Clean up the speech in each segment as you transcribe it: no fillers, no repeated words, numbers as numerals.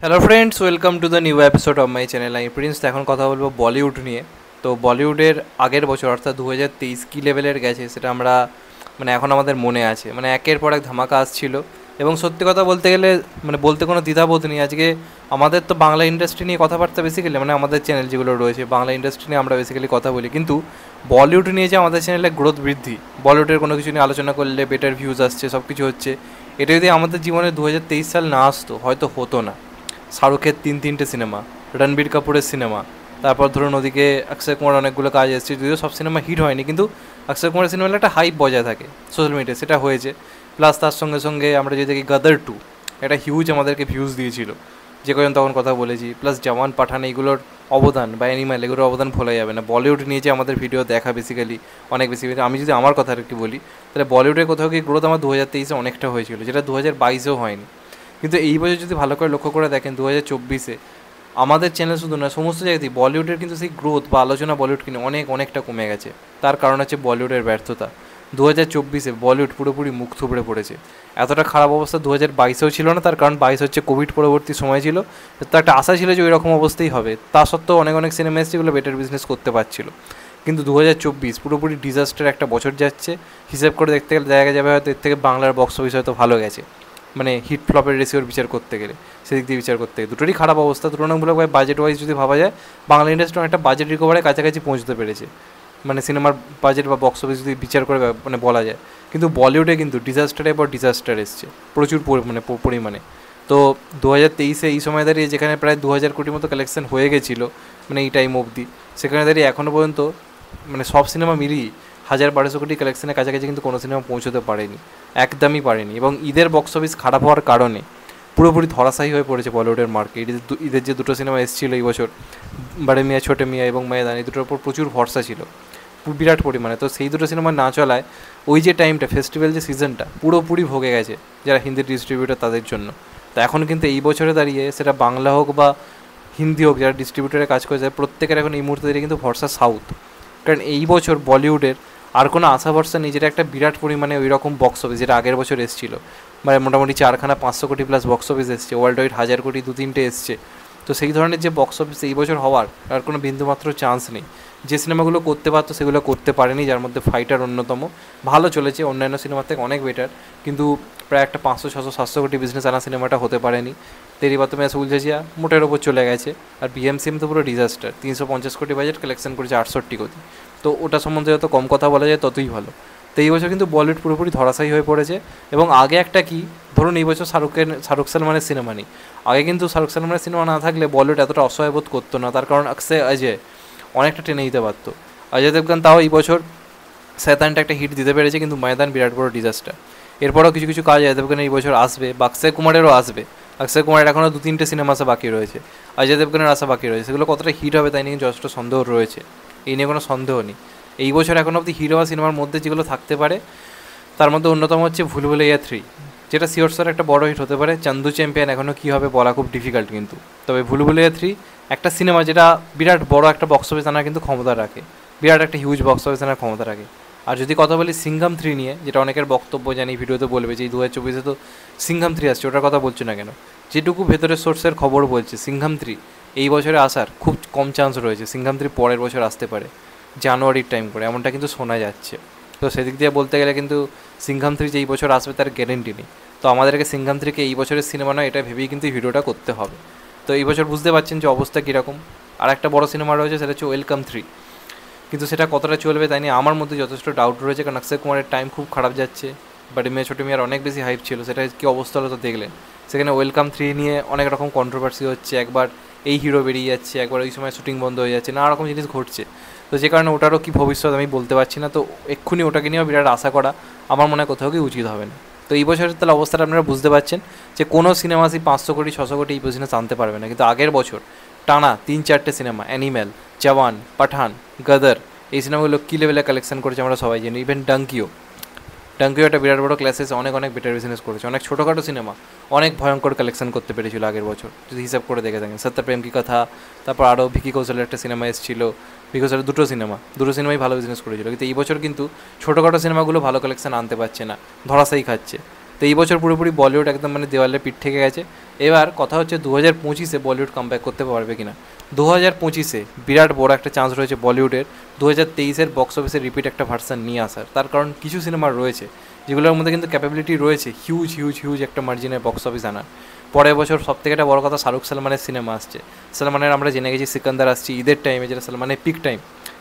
Hello friends, welcome to the new episode of my channel. আমি Prince. এখন কথা বলবো বলিউড নিয়ে। তো বলিউডের আগের বছর অর্থাৎ 2023 কী লেভেলের গেছে সেটা আমরা এখন আমাদের মনে আছে। একের পর এক ধামাকা আসছিল এবং সত্যি কথা বলতে গেলে বলতে কোনো দ্বিধাবোধ নেই। আজকে আমাদের তো বাংলা ইন্ডাস্ট্রি নিয়ে কথাবার্তা বেসিক্যালি আমাদের চ্যানেল যেগুলো রয়েছে বাংলা ইন্ডাস্ট্রি নিয়ে আমরা বেসিক্যালি কথা বলি, কিন্তু বলিউড নিয়ে যে আমাদের চ্যানেলের গ্রোথ বৃদ্ধি, বলিউডের কোনো কিছু নিয়ে আলোচনা করলে বেটার ভিউজ আসছে, সব কিছু হচ্ছে, এটা যদি আমাদের জীবনে 2023 সাল না আসতো হয়তো হতো না। শাহরুখের তিনটে সিনেমা, রণবীর কাপুরের সিনেমা, তারপর ধরুন ওদিকে অক্ষয় কুমার অনেকগুলো কাজ এসেছে, যদিও সব সিনেমা হিট হয়নি, কিন্তু অক্ষয় কুমারের সিনেমার একটা হাইপ বজায় থাকে সোশ্যাল মিডিয়ায়, সেটা হয়েছে। প্লাস তার সঙ্গে সঙ্গে আমরা যদি দেখি গদর 2 একটা হিউজ আমাদেরকে ভিউজ দিয়েছিল, যে কজন তখন কথা বলেছি। প্লাস জওয়ান, পাঠান, এইগুলোর অবদান বা অ্যানিমাল, এগুলোর অবদান ভোলা যাবে না। বলিউড নিয়ে যে আমাদের ভিডিও দেখা বেসিক্যালি অনেক বেশি। আমি যদি আমার কথা আর কি বলি, তাহলে বলিউডের কোথাও কি গ্রোথ আমার 2023-এ অনেকটা হয়েছিল, যেটা 2022-এও হয়নি। কিন্তু এই বছর যদি ভালো করে লক্ষ্য করে দেখেন, 2024-এ আমাদের চ্যানেল শুধু না, সমস্ত জায়গাতেই বলিউডের কিন্তু সেই গ্রোথ বা আলোচনা বলিউড কিনে অনেকটা কমে গেছে। তার কারণ হচ্ছে বলিউডের ব্যর্থতা। 2024-এ বলিউড পুরোপুরি মুখ থুবড়ে পড়েছে। এতটা খারাপ অবস্থা 2022-এও ছিল না, তার কারণ 22 হচ্ছে কোভিড পরবর্তী সময় ছিল। তো একটা আশা ছিল যে ওই রকম অবস্থাই হবে। তা সত্ত্বেও অনেক সিনেমা এসছে যেগুলো বেটার বিজনেস করতে পারছিল। কিন্তু 2024 পুরোপুরি ডিজাস্টার একটা বছর যাচ্ছে। হিসেব করে দেখতে গেলে দেখা যাবে হয়তো এর থেকে বাংলার বক্স অফিস হয়তো ভালো গেছে, হিট ফ্লপের রেশিওর বিচার করতে গেলে, সেদিক দিয়ে বিচার করতে গেলে দুটোরই খারাপ অবস্থা। তুলনামূলকভাবে বাজেট ওয়াইজ যদি ভাবা যায়, বাংলা ইন্ডাস্ট্রি একটা বাজেট রিকভারের কাছাকাছি পৌঁছতে পেরেছে, সিনেমার বাজেট বা বক্স অফিস যদি বিচার করে বলা যায়। কিন্তু বলিউডে কিন্তু ডিজাস্টারের পর ডিজাস্টার এসছে প্রচুর পরিমাণে। তো 2023-এ এই সময় দাঁড়িয়ে যেখানে প্রায় 2000 কোটির মতো কালেকশন হয়ে গেছিলো এই টাইম অবধি, সেখানে দাঁড়িয়ে এখনও পর্যন্ত সব সিনেমা মিলিয়ে 1000-1200 কোটি কালেকশনের কাছাকাছি কিন্তু কোনো সিনেমা পৌঁছতে পারেনি, একদমই পারেনি। এবং ঈদের বক্স অফিস খারাপ হওয়ার কারণে পুরোপুরি ধরাশায়ী হয়ে পড়েছে বলিউডের মার্কেট। ঈদের যে দুটো সিনেমা এসেছিলো এই বছর, বড়ে মিয়াঁ ছোটে মিয়াঁ এবং ময়দান, এই দুটোর উপর প্রচুর ভরসা ছিল বিরাট পরিমাণে। তো সেই দুটো সিনেমা না চলায় ওই যে টাইমটা, ফেস্টিভ্যাল যে সিজনটা, পুরোপুরি ভোগে গেছে যারা হিন্দি ডিস্ট্রিবিউটার তাদের জন্য। তো এখন কিন্তু এই বছরে দাঁড়িয়ে সেটা বাংলা হোক বা হিন্দি হোক, যারা ডিস্ট্রিবিউটারে কাজ করে যায় প্রত্যেকের এখন এই মুহূর্তে দাঁড়িয়ে কিন্তু ভরসা সাউথ। কারণ এই বছর বলিউডের আর কোনো আশা ভরসা নিজের একটা বিরাট পরিমাণে ওই রকম বক্স অফিস, যেটা আগের বছর এসেছিলো, মোটামুটি 4খানা 500 কোটি প্লাস বক্স অফিস এসছে, ওয়ার্ল্ড ওয়াইড 1000 কোটি 2-3টে এসছে। তো সেই ধরনের যে বক্স অফিস এই বছর হওয়ার আর কোনো বিন্দুমাত্র চান্স নেই। যে সিনেমাগুলো করতে পারতো সেগুলো করতে পারেনি, যার মধ্যে ফাইটার অন্যতম। ভালো চলেছে, অন্যান্য সিনেমার থেকে অনেক বেটার, কিন্তু প্রায় একটা 500-600-700 কোটি বিজনেস আনা সিনেমাটা হতে পারেনি। তেরি বাতমে সুলঝাজিয়া মোটের ওপর চলে গেছে। আর বিএমসিএম তো পুরো ডিজাস্টার, 350 কোটি বাজেট, কালেকশন করেছে 68 কোটি। তো ওটা সম্বন্ধে যত কম কথা বলা যায় ততই ভালো। তো এই বছর কিন্তু বলিউড পুরোপুরি ধরাশায়ী হয়ে পড়েছে। এবং আগে একটা কি, ধরুন এই বছর শাহরুখ সালমানের সিনেমা নেই। আগে কিন্তু শাহরুখ সালমানের সিনেমা না থাকলে বলিউড এতটা অসহায় বোধ করতো না, তার কারণ অজয় অনেকটা টেনে দিতে পারতো। অজয় দেবগান তাও এই বছর শয়তানটা একটা হিট দিতে পেরেছে, কিন্তু ময়দান বিরাট বড় ডিজাস্টার। এরপরও কিছু কাজ অজয় দেবগানের এই বছর আসবে, বা অক্ষয় কুমারেরও আসবে। অক্ষয় কুমারের এখনও 2-3টে সিনেমা আসা বাকি রয়েছে, অজয় দেবগানের আসা বাকি রয়েছে। সেগুলো কতটা হিট হবে তাই নিয়ে যথেষ্ট সন্দেহ রয়েছে, এই নিয়ে কোনো সন্দেহ নেই। এই বছর এখন অবধি হিট হওয়া সিনেমার মধ্যে যেগুলো থাকতে পারে, তার মধ্যে অন্যতম হচ্ছে ভুল ভুলাইয়া 3, যেটা শিওর স্যার একটা বড় হিট হতে পারে। চান্দু চ্যাম্পিয়ন এখনও কী হবে বলা খুব ডিফিকাল্ট, কিন্তু তবে ভুল ভুলাইয়া 3 একটা সিনেমা যেটা বিরাট বড় একটা বক্স অফিস আনার কিন্তু ক্ষমতা রাখে, বিরাট একটা হিউজ বক্স অফিস আনার ক্ষমতা রাখে। আর যদি কথা বলি সিংঘাম 3 নিয়ে, যেটা অনেকের বক্তব্য জানি ভিডিওতে বলবে যে এই 2024-এ তো সিংঘাম 3 আসছে, ওটার কথা বলছো না কেন? যেটুকু ভেতরের সোর্সের খবর বলছে, সিংঘাম 3 এই বছরে আসার খুব কম চান্স রয়েছে। সিংঘাম 3 পরের বছর আসতে পারে, জানুয়ারির টাইম করে, এমনটা কিন্তু শোনা যাচ্ছে। তো সেদিক দিয়ে বলতে গেলে কিন্তু সিংঘাম 3 যে এই বছর আসবে তার গ্যারেন্টি নেই। তো আমাদেরকে সিংঘাম 3-কে এই বছরের সিনেমা নয় এটা ভেবেই কিন্তু ভিডিওটা করতে হবে। তো এই বছর বুঝতে পারছেন যে অবস্থা কীরকম। আর একটা বড় সিনেমা রয়েছে, সেটা হচ্ছে ওয়েলকাম 3, কিন্তু সেটা কতটা চলবে তাই নিয়ে আমার মধ্যে যথেষ্ট ডাউট রয়েছে। কারণ অক্ষয় কুমারের টাইম খুব খারাপ যাচ্ছে, বাট মেয়ে ছোটো মেয়ের অনেক বেশি হাইপ ছিল, সেটা কী অবস্থা হলো তো দেখলেন। সেখানে ওয়েলকাম 3 নিয়ে অনেক রকম কন্ট্রোভার্সি হচ্ছে, একবার এই হিরো বেরিয়ে যাচ্ছে, একবার ওই সময় শুটিং বন্ধ হয়ে যাচ্ছে, নানা রকম জিনিস ঘটছে। তো যে কারণে ওটারও কী ভবিষ্যৎ আমি বলতে পারছি না। তো এক্ষুনি ওটাকে নিয়েও বিরাট আশা করা আমার মনে হয় কোথাও কি উচিত হবে না। তো এই বছরের তাহলে অবস্থাটা আপনারা বুঝতে পারছেন যে কোনো সিনেমা 500 কোটি 600 কোটি এই বিজনেস আনতে পারবে না। কিন্তু আগের বছর টানা 3-4টে সিনেমা, অ্যানিম্যাল, জওয়ান, পাঠান, গদর, এই সিনেমাগুলো কী লেভেলে কালেকশন করেছে আমরা সবাই জানি। ইভেন ডাঙ্কিও একটা বিরাট বড় ক্লাসেস অনেক বেটার বিজনেস করেছে। অনেক ছোটোখাটো সিনেমা অনেক ভয়ঙ্কর কালেকশন করতে পেরেছিল আগের বছর, যদি হিসাব করে দেখে থাকেন। সত্যপ্রেম কি কথা, তারপর আরও ভিকি কৌশলের একটা সিনেমা এসেছিলো, ভিকি কৌশলের দুটো সিনেমাই ভালো বিজনেস করেছিল। কিন্তু এই বছর কিন্তু ছোটোখাটো সিনেমাগুলো ভালো কালেকশন আনতে পারছে না, ধরাশায়ী খাচ্ছে। তো এই বছর পুরোপুরি বলিউড একদম মানে দেওয়ালে পিঠ থেকে গেছে। এবার কথা হচ্ছে 2025-এ বলিউড কামব্যাক করতে পারবে কি না। 2025-এ বিরাট বড় একটা চান্স রয়েছে বলিউডের 2023-এর বক্স অফিসে রিপিট একটা ভার্সান নিয়ে আসার। তার কারণ কিছু সিনেমা রয়েছে যেগুলোর মধ্যে কিন্তু ক্যাপাবিলিটি রয়েছে হিউজ হিউজ হিউজ একটা মার্জিনের বক্স অফিস আনার। পরের বছর সবথেকে একটা বড় কথা শাহরুখ সালমানের সিনেমা আসছে। সালমানের আমরা জেনে গেছি সিকান্দার আসছে ঈদের টাইমে, যেটা সালমানের পিক টাইম,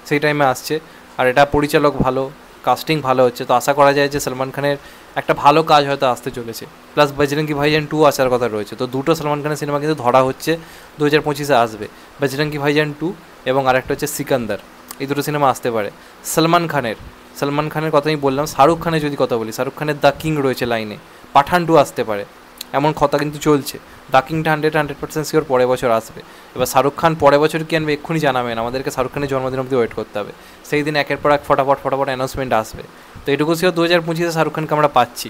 সেই টাইমে আসছে। আর এটা পরিচালক ভালো, কাস্টিং ভালো হচ্ছে, তো আশা করা যায় যে সলমান খানের একটা ভালো কাজ হয়তো আসতে চলেছে। প্লাস বজরঙ্গি ভাইজান 2 আসার কথা রয়েছে। তো দুটো সলমান খানের সিনেমা কিন্তু ধরা হচ্ছে 2025-এ আসবে, বজরঙ্গি ভাইজান 2 এবং আরেকটা হচ্ছে সিকান্দার। এই দুটো সিনেমা আসতে পারে। সলমান খানের কথা আমি বললাম। শাহরুখ খানের যদি কথা বলি, শাহরুখ খানের দ্য কিং রয়েছে লাইনে, পাঠান 2 আসতে পারে, এমন কথা কিন্তু চলছে। দ্য কিংটা 100% শিওর পরের বছর আসবে। এবার শাহরুখ খান পরের বছর কি আনবে এক্ষুনি জানাবেন, আমাদেরকে শাহরুখ খানের জন্মদিন অবধি ওয়েট করতে হবে। সেই দিন একের পর এক ফটাফট অ্যানাউন্সমেন্ট আসবে। তো এটুকু শিওর 2025-এ শাহরুখ খানকে আমরা পাচ্ছি।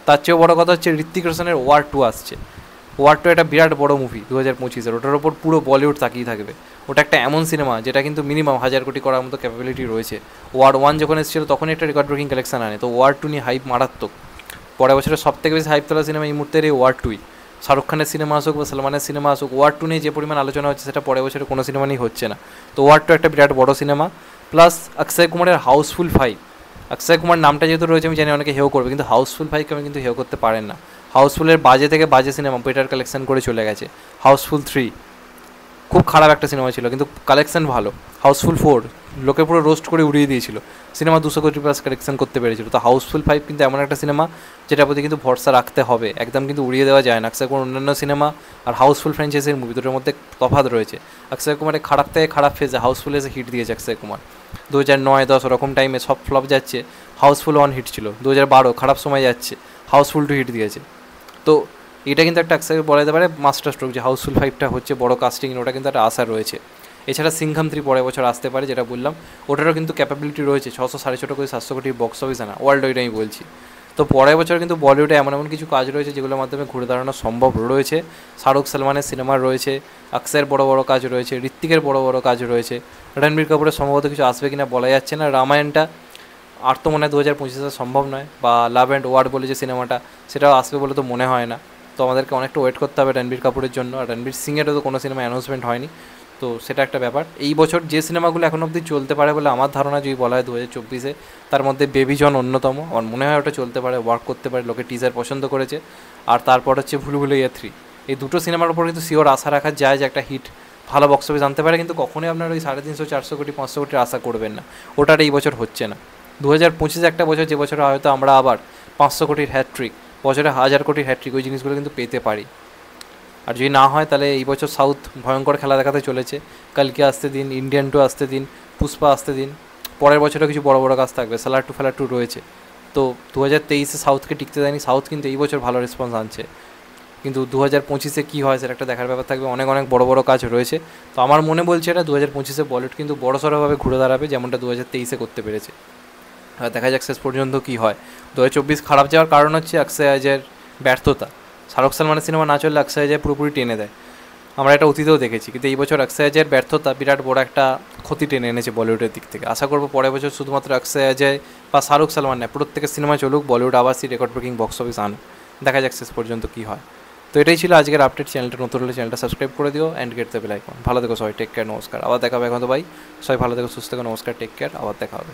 তার চেয়েও বড় কথা হচ্ছে ঋত্বিক রোশনের ওয়ার 2 আসছে। ওয়ার 2 একটা বিরাট বড় মুভি 2025-এর, ওটার ওপর পুরো বলিউড তাকিয়ে থাকবে। ওটা একটা এমন সিনেমা যেটা কিন্তু মিনিমাম 1000 কোটি করার মতো ক্যাপাবিলিটি রয়েছে। ওয়ার 1 যখন এসেছিল তখনই একটা রেকর্ড ব্রেকিং কালেকশন আনে, তো ওয়ার 2 নিয়ে হাইপ মারাত্মক। পরের বছরের সবথেকে বেশি হাইপ তোলা সিনেমা এই মুহূর্তের এই ওয়ার 2। শাহরুখ খানের সিনেমা আসুক বা সলমানের সিনেমা আসুক, ওয়ার 2 নিয়ে যে পরিমাণ আলোচনা হচ্ছে সেটা পরের বছরে কোনো সিনেমা নিয়ে হচ্ছে না। তো ওয়ার 2 একটা বিরাট বড় সিনেমা। প্লাস অক্ষয় কুমারের হাউসফুল 5। অক্ষয় কুমার নামটা যেহেতু রয়েছে আমি জানি অনেকে হেও করবে, কিন্তু হাউসফুল 5কে আমি কিন্তু হেও করতে পারেন না। হাউসফুলের বাজে থেকে বাজে সিনেমা বেটার কালেকশন করে চলে গেছে। হাউসফুল 3 খুব খারাপ একটা সিনেমা ছিল কিন্তু কালেকশন ভালো। হাউসফুল 4 লোকে পুরো রোস্ট করে উড়িয়ে দিয়েছিল, সিনেমা 200 কোটি প্লাস কালেকশন করতে পেরেছিল। তো হাউসফুল 5 কিন্তু এমন একটা সিনেমা যেটার প্রতি কিন্তু ভরসা রাখতে হবে, একদম কিন্তু উড়িয়ে দেওয়া যায় না। অক্ষয় কুমার অন্যান্য সিনেমা আর হাউসফুল ফ্র্যাঞ্চাইজির মুভি দুটোর মধ্যে তফাৎ রয়েছে। অক্ষয় কুমারের খারাপ থেকে খারাপ ফেজে হাউসফুল এসে হিট দিয়েছে অক্ষয় কুমার। 2009-10 ওরকম টাইমে সব ফ্লপ যাচ্ছে, হাউসফুল 1 হিট ছিল। 2012 খারাপ সময় যাচ্ছে, হাউসফুল 2 হিট দিয়েছে। তো এটা কিন্তু একটা অক্ষয়কে বলা যেতে পারে মাস্টার স্ট্রোক যে হাউসফুল 5টা হচ্ছে বড় কাস্টিং, ওটা কিন্তু একটা আশা রয়েছে। এছাড়া সিংঘম 3 পরের বছর আসতে পারে, যেটা বললাম ওটারও কিন্তু ক্যাপাবিলিটি রয়েছে 600-650 কোটি 700 কোটি বক্স অফিস আনা, ওয়ার্ল্ড ওয়াইড আমি বলছি। তো পরের বছর কিন্তু বলিউডে এমন এমন কিছু কাজ রয়েছে যেগুলোর মাধ্যমে ঘুরে দাঁড়ানো সম্ভব রয়েছে। শাহরুখ সালমানের সিনেমা রয়েছে, অক্ষয়ের বড় বড় কাজ রয়েছে, ঋত্বিকের বড় বড় কাজ রয়েছে, রণবীর কাপুরের সম্ভবত কিছু আসবে কিনা বলা যাচ্ছে না। রামায়ণটা আর তো মনে হয় 2025-এ সম্ভব নয়, বা লাভ অ্যান্ড ওয়ার বলে যে সিনেমাটা সেটাও আসবে বলে তো মনে হয় না। তো আমাদেরকে অনেকটা ওয়েট করতে হবে রণবীর কাপুরের জন্য। আর রণবীর সিংয়েরও তো কোনো সিনেমা অ্যানাউন্সমেন্ট হয়নি, তো সেটা একটা ব্যাপার। এই বছর যে সিনেমাগুলো এখন অবধি চলতে পারে বলে আমার ধারণা যদি বলা হয় 2024-এ, তার মধ্যে বেবি জন অন্যতম। আমার মনে হয় ওটা চলতে পারে, ওয়ার্ক করতে পারে, লোকে টিজার পছন্দ করেছে। আর তারপর হচ্ছে ভুলভুলাইয়া 3। এই দুটো সিনেমার উপর কিন্তু শিওর আশা রাখা যায় যে একটা হিট ভালো বক্স অফিস আনতে পারে, কিন্তু কখনোই আপনার ওই 350-400 কোটি 500 কোটির আশা করবেন না, ওটার এই বছর হচ্ছে না। 2025 একটা বছর যে বছরে হয়তো আমরা আবার 500 কোটির হ্যাট্রিক, বছরে 1000 কোটির হ্যাট্রিক, ওই জিনিসগুলো কিন্তু পেতে পারি। আর যদি না হয় তাহলে এই বছর সাউথ ভয়ঙ্কর খেলা দেখাতে চলেছে। কালকে আসতে দিন, ইন্ডিয়ান 2 আসতে দিন, পুষ্পা আসতে দিন, পরের বছরে কিছু বড় বড় কাজ থাকবে, সালার 2 রয়েছে। তো 2023-এ সাউথকে টিকতে দেয়নি, সাউথ কিন্তু এই বছর ভালো রেসপন্স আনছে। কিন্তু 2025-এ কী হয় সেটা একটা দেখার ব্যাপার থাকবে। অনেক অনেক বড় বড় কাজ রয়েছে। তো আমার মনে বলছে এটা 2025-এ বলিউড কিন্তু বড়সড়ভাবে ঘুরে দাঁড়াবে, যেমনটা 2023-এ করতে পেরেছে। আর দেখা যাক শেষ পর্যন্ত কী হয়। 2024 খারাপ যাওয়ার কারণ হচ্ছে অক্ষয় অজয়ের ব্যর্থতা। শাহরুখ সালমানের সিনেমা না চললে অক্ষয় অজয় পুরোপুরি টেনে দেয়, আমরা এটা অতীতেও দেখেছি। কিন্তু এই বছর অক্ষয় অজয়ের ব্যর্থতা বিরাট বড় একটা ক্ষতি টেনে এনেছে বলিউডের দিক থেকে। আশা করবো পরের বছর শুধুমাত্র অক্ষয় অজয় বা শাহরুখ সালমান নয়, প্রত্যেকের সিনেমা চলুক, বলিউড আবার সেই রেকর্ড ব্রেকিং বক্স অফিস আনুক। দেখা যাক শেষ পর্যন্ত কী হয়। তো এটাই ছিল আজকের আপডেট। চ্যানেলটা নতুন হলে চ্যানেলটা সাবস্ক্রাইব করে দিও and get the bell icon. ভালো থেকো সবাই, টেক কেয়ার, নমস্কার, আবার দেখা হবে। এখন তো ভাই সবাই ভালো থেকো, সুস্থ থেকো, নমস্কার, টেক কেয়ার, আবার দেখা হবে।